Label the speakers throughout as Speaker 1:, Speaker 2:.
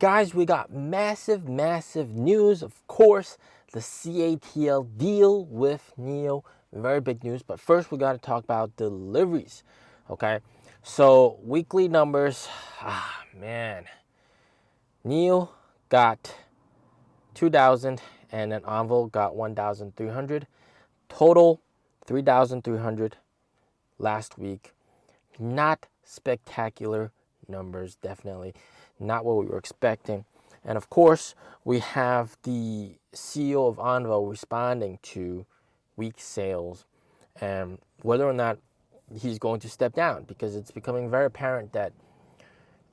Speaker 1: Guys, we got massive news. Of course, the Catl deal with NIO. Very big news. But first, we got to talk about deliveries. Okay, so weekly numbers. Man, NIO got 2,000, and then Onvo got 1,300. Total 3,300 last week. Not spectacular numbers, definitely not what we were expecting. And of course, we have the CEO of Onvo responding to weak sales and whether or not he's going to step down, because it's becoming very apparent that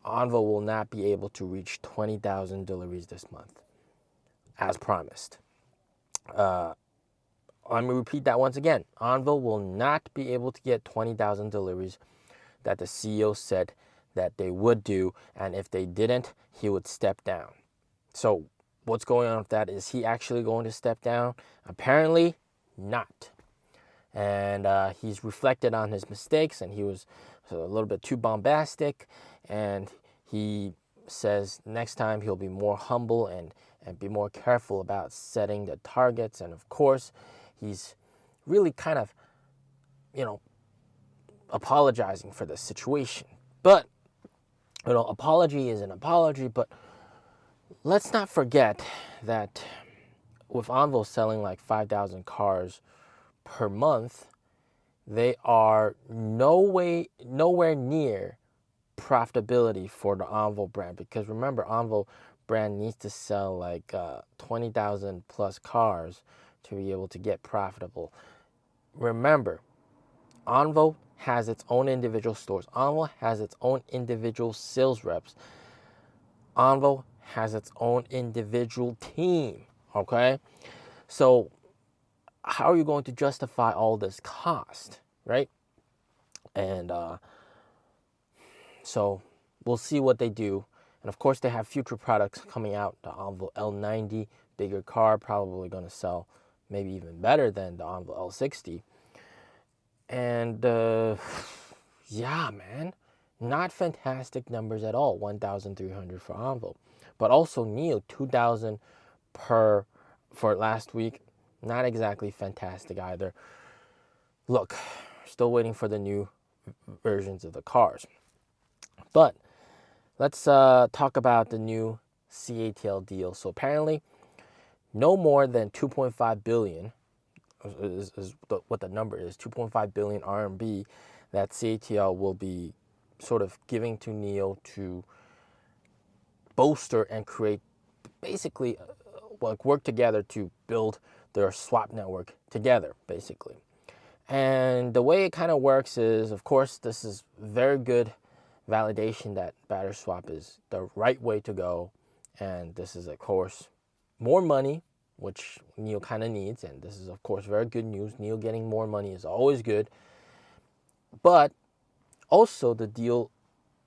Speaker 1: Onvo will not be able to reach 20,000 deliveries this month as promised. Let me repeat that once again. Onvo will not be able to get 20,000 deliveries that the CEO said that they would do, and if they didn't, he would step down. So what's going on with that? Is he actually going to step down? Apparently not. And he's reflected on his mistakes, and he was a little bit too bombastic, and he says next time he'll be more humble and be more careful about setting the targets. And of course, he's really kind of, apologizing for the situation. But apology is an apology, but let's not forget that with Onvo selling like 5,000 cars per month, they are nowhere near profitability for the Onvo brand. Because remember, Onvo brand needs to sell like 20,000 plus cars to be able to get profitable. Remember, Onvo has its own individual stores. Onvo has its own individual sales reps. Onvo has its own individual team, okay? So how are you going to justify all this cost, right? And so we'll see what they do. And of course, they have future products coming out. The Onvo L90, bigger car, probably going to sell maybe even better than the Onvo L60. And yeah, man, not fantastic numbers at all. 1,300 for Onvo, but also NIO 2,000 for last week. Not exactly fantastic either. Look, still waiting for the new versions of the cars. But let's talk about the new Catl deal. So apparently, no more than 2.5 billion. Is what the number is, 2.5 billion RMB that Catl will be sort of giving to NIO to bolster and create, basically work together to build their swap network together, basically. And the way it kind of works is, of course, this is very good validation that battery swap is the right way to go. And this is, of course, more money, which NIO kind of needs. And this is, of course, very good news. NIO getting more money is always good. But also the deal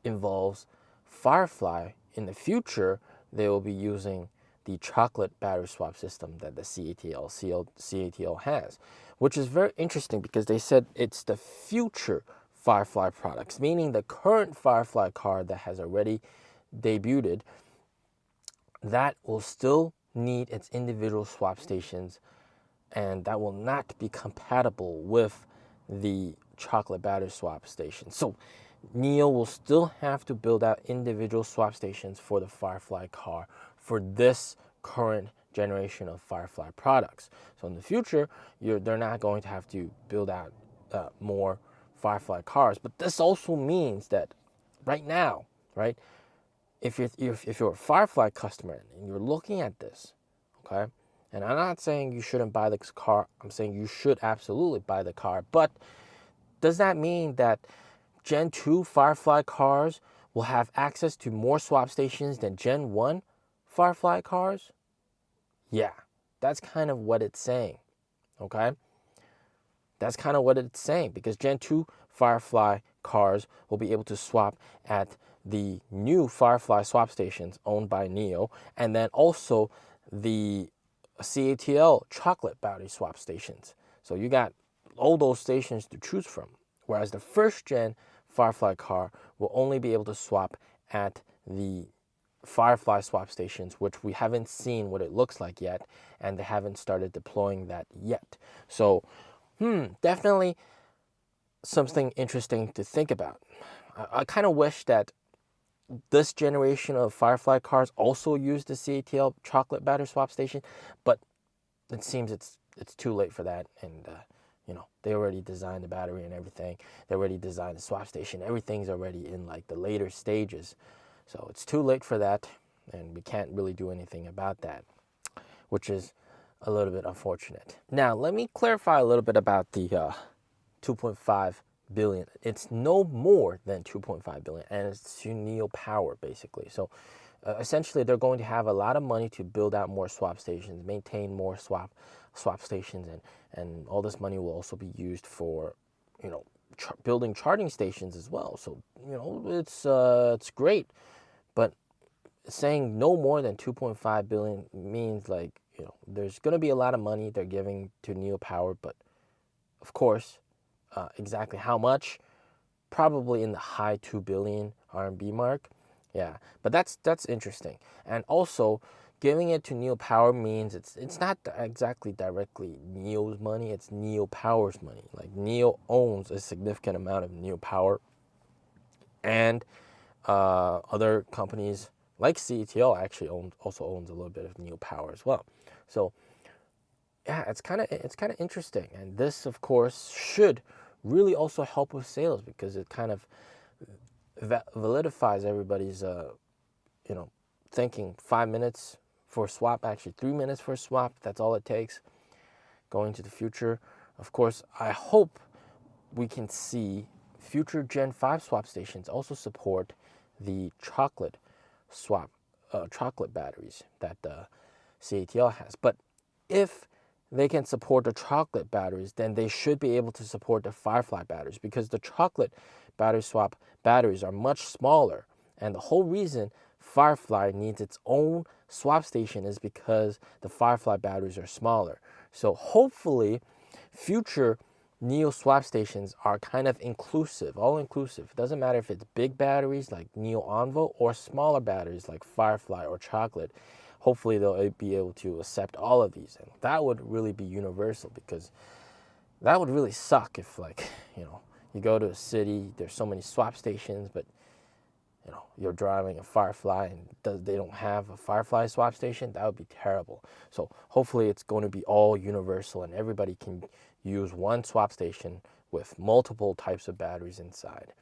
Speaker 1: involves Firefly. In the future, they will be using the chocolate battery swap system that the Catl has, which is very interesting because they said it's the future Firefly products, meaning the current Firefly car that has already debuted, that will still need its individual swap stations, and that will not be compatible with the chocolate battery swap station. So NIO will still have to build out individual swap stations for the Firefly car for this current generation of Firefly products. So in the future, they're not going to have to build out more Firefly cars. But this also means that right now, right, if you're a Firefly customer and you're looking at this, okay, and I'm not saying you shouldn't buy this car, I'm saying you should absolutely buy the car, but does that mean that Gen 2 Firefly cars will have access to more swap stations than Gen 1 Firefly cars? Yeah, that's kind of what it's saying, okay? That's kind of what it's saying, because Gen 2 Firefly cars will be able to swap at the new Firefly swap stations owned by NIO, and then also the Catl chocolate battery swap stations. So you got all those stations to choose from. Whereas the first gen Firefly car will only be able to swap at the Firefly swap stations, which we haven't seen what it looks like yet, and they haven't started deploying that yet. So, definitely something interesting to think about. I kind of wish that this generation of Firefly cars also use the CATL chocolate battery swap station, but it seems it's too late for that. And they already designed the battery and everything. They already designed the swap station. Everything's already in like the later stages, so it's too late for that, and we can't really do anything about that, which is a little bit unfortunate. Now, let me clarify a little bit about the 2.5 billion. It's no more than 2.5 billion, and it's to NIO Power basically. So essentially, they're going to have a lot of money to build out more swap stations, maintain more swap stations, and all this money will also be used for, building charging stations as well. So it's great, but saying no more than 2.5 billion means like there's going to be a lot of money they're giving to NIO Power, but of course, exactly how much? Probably in the high 2 billion RMB mark. Yeah, but that's interesting. And also, giving it to NIO Power means it's not exactly directly NIO's money, it's NIO Power's money. Like NIO owns a significant amount of NIO Power, and other companies like CATL actually also owns a little bit of NIO Power as well. So yeah, it's kind of interesting, and this of course should really also help with sales, because it kind of validifies everybody's thinking 5 minutes for a swap, actually 3 minutes for a swap. That's all it takes going to the future. Of course, I hope we can see future Gen 5 swap stations also support the chocolate batteries that CATL has. But if they can support the chocolate batteries, then they should be able to support the Firefly batteries, because the chocolate battery swap batteries are much smaller. And the whole reason Firefly needs its own swap station is because the Firefly batteries are smaller. So hopefully future NIO swap stations are kind of inclusive, all inclusive. It doesn't matter if it's big batteries like NIO Onvo or smaller batteries like Firefly or chocolate. Hopefully they'll be able to accept all of these, and that would really be universal, because that would really suck if you go to a city, there's so many swap stations, but you're driving a Firefly and they don't have a Firefly swap station. That would be terrible. So hopefully it's going to be all universal, and everybody can use one swap station with multiple types of batteries inside.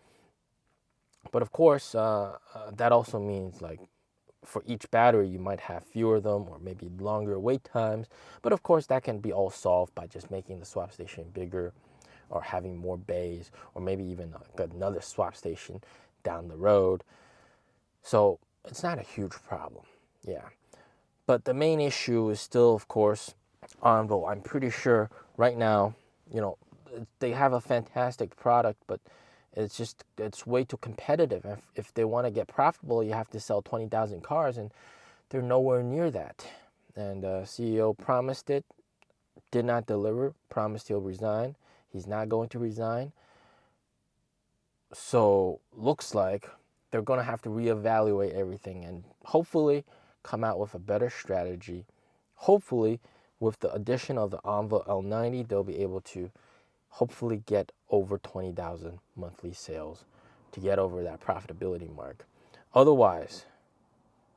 Speaker 1: But of course, that also means like for each battery, you might have fewer of them, or maybe longer wait times. But of course, that can be all solved by just making the swap station bigger, or having more bays, or maybe even another swap station down the road. So it's not a huge problem. Yeah. But the main issue is still, of course, Onvo. I'm pretty sure right now, they have a fantastic product, but it's way too competitive. If they want to get profitable, you have to sell 20,000 cars, and they're nowhere near that. And CEO promised it, did not deliver, promised he'll resign. He's not going to resign. So looks like they're going to have to reevaluate everything and hopefully come out with a better strategy. Hopefully, with the addition of the Onvo L90, they'll be able to hopefully get over 20,000 monthly sales to get over that profitability mark. Otherwise,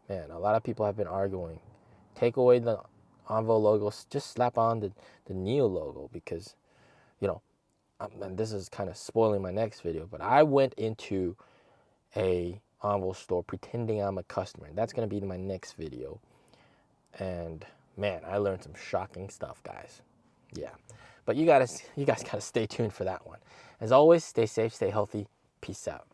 Speaker 1: man, a lot of people have been arguing, take away the Onvo logo, just slap on the NIO logo, because, and this is kind of spoiling my next video, but I went into a Onvo store pretending I'm a customer, and that's going to be my next video. And man, I learned some shocking stuff, guys. Yeah. But you guys gotta stay tuned for that one. As always, stay safe, stay healthy. Peace out.